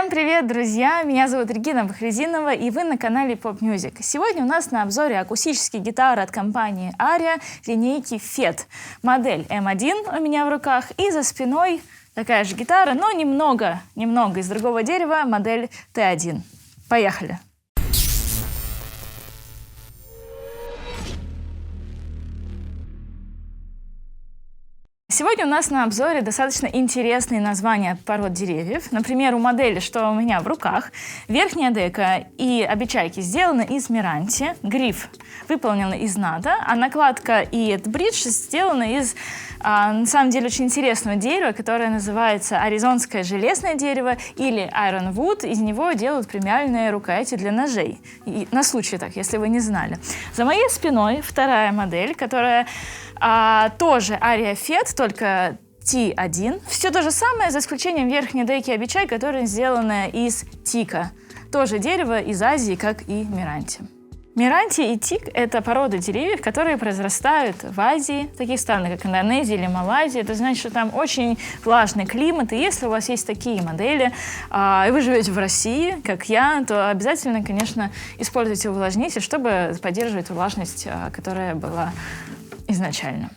Всем привет, друзья! Меня зовут Регина Бахрезинова, и вы на канале Pop Music. Сегодня у нас на обзоре акустические гитары от компании Aria линейки FET. Модель M1 у меня в руках, и за спиной такая же гитара, но немного из другого дерева, модель T1. Поехали! Сегодня у нас на обзоре достаточно интересные названия пород деревьев. Например, у модели, что у меня в руках, верхняя дека и обечайки сделаны из Meranti, гриф выполнен из нада, а накладка и этот бридж сделаны из, на самом деле, очень интересного дерева, которое называется аризонское железное дерево или ironwood. Из него делают премиальные рукояти для ножей. И на случай так, если вы не знали. За моей спиной вторая модель, которая тоже Aria FET, только T1. Все то же самое, за исключением верхней деки обечай, которая сделана из тика. Тоже дерево из Азии, как и Meranti. Meranti и тик — это породы деревьев, которые произрастают в Азии, в таких странах, как Индонезия или Малайзия. Это значит, что там очень влажный климат, и если у вас есть такие модели, и вы живете в России, как я, то обязательно, конечно, используйте увлажнитель, чтобы поддерживать влажность, которая была изначально.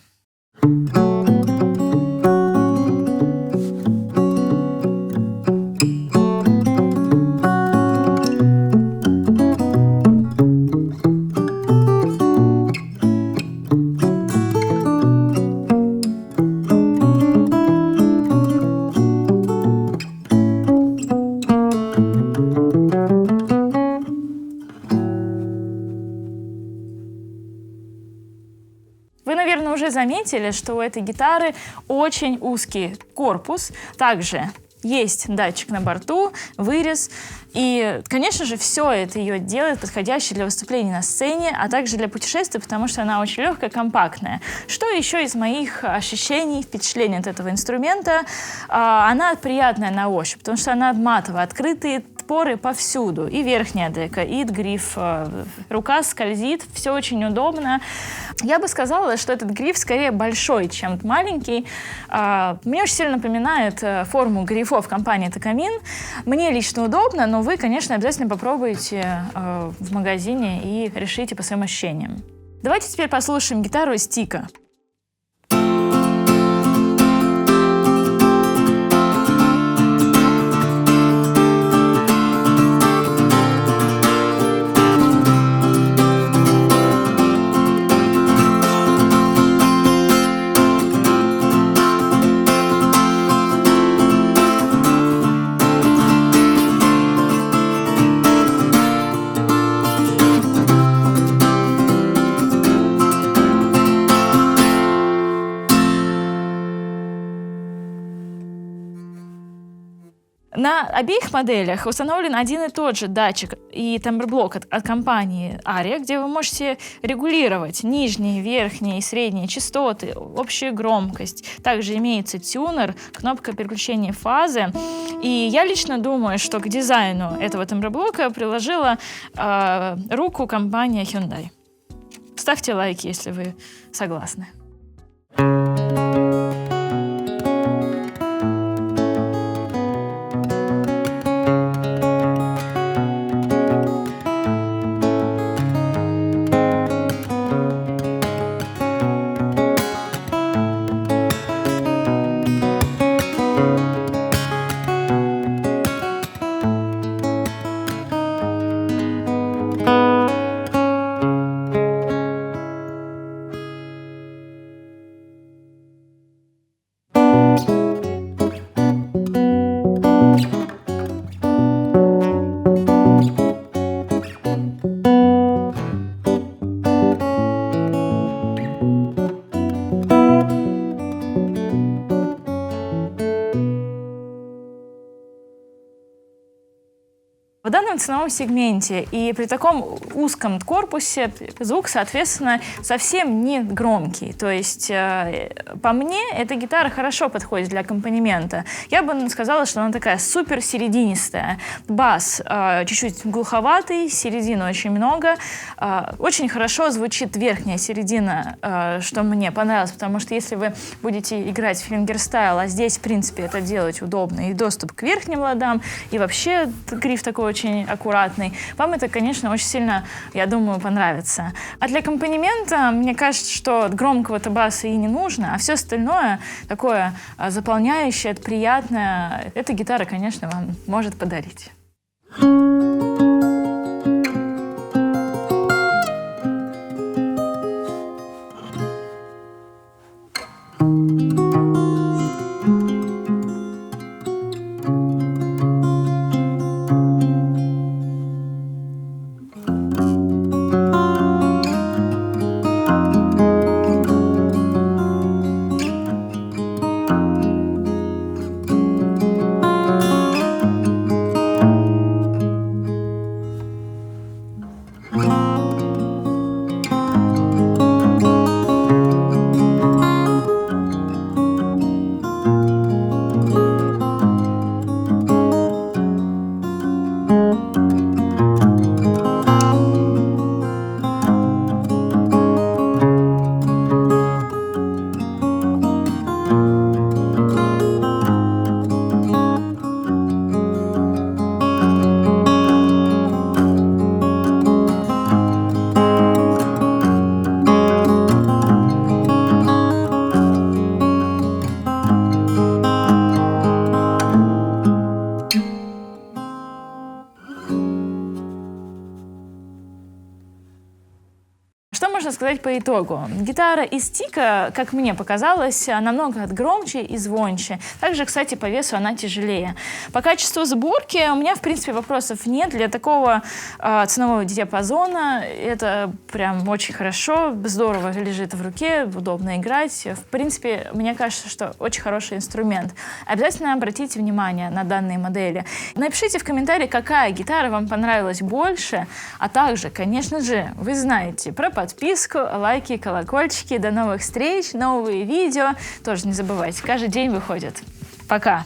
Вы, наверное, уже заметили, что у этой гитары очень узкий корпус. Также есть датчик на борту, вырез. И, конечно же, все это ее делает подходящей для выступлений на сцене, а также для путешествий, потому что она очень легкая, компактная. Что еще из моих ощущений, впечатлений от этого инструмента? Она приятная на ощупь, потому что она матовая, открытые поры повсюду. И верхняя дека, и гриф. Рука скользит, все очень удобно. Я бы сказала, что этот гриф скорее большой, чем маленький. Мне очень сильно напоминает форму грифов компании Takamine. Мне лично удобно, но вы, конечно, обязательно попробуйте в магазине и решите по своим ощущениям. Давайте теперь послушаем гитару из тика. На обеих моделях установлен один и тот же датчик и тембр-блок от компании Aria, где вы можете регулировать нижние, верхние и средние частоты, общую громкость. Также имеется тюнер, кнопка переключения фазы. И я лично думаю, что к дизайну этого тембр-блока приложила руку компания Hyundai. Ставьте лайки, если вы согласны. В данном ценовом сегменте и при таком узком корпусе звук, соответственно, совсем не громкий. То есть, по мне, эта гитара хорошо подходит для аккомпанемента. Я бы сказала, что она такая супер серединистая. Бас чуть-чуть глуховатый, середины очень много. Очень хорошо звучит верхняя середина, что мне понравилось, потому что если вы будете играть в фингерстайл, а здесь, в принципе, это делать удобно, и доступ к верхним ладам, и вообще гриф такой очень аккуратный. Вам это, конечно, очень сильно, я думаю, понравится. А для аккомпанемента, мне кажется, что громкого-то баса и не нужно, а все остальное такое заполняющее, приятное, эта гитара, конечно, вам может подарить. Что можно сказать по итогу? Гитара из Тика, как мне показалось, намного громче и звонче. Также, кстати, по весу она тяжелее. По качеству сборки у меня, в принципе, вопросов нет. Для такого ценового диапазона это прям очень хорошо, здорово лежит в руке, удобно играть. В принципе, мне кажется, что очень хороший инструмент. Обязательно обратите внимание на данные модели. Напишите в комментарии, какая гитара вам понравилась больше, а также, конечно же, вы знаете про подписку, лайки, колокольчики. До новых встреч, новые видео. Тоже не забывайте, каждый день выходит. Пока!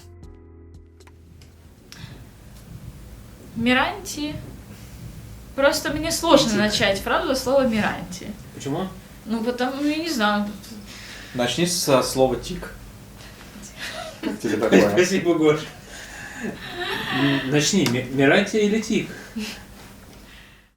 Миранти. Просто мне сложно начать, правда, слово Миранти. Почему? Ну, потому, я не знаю. Начни со слова тик. Как тебе такое? Спасибо, Гош. Начни, Миранти или Тик?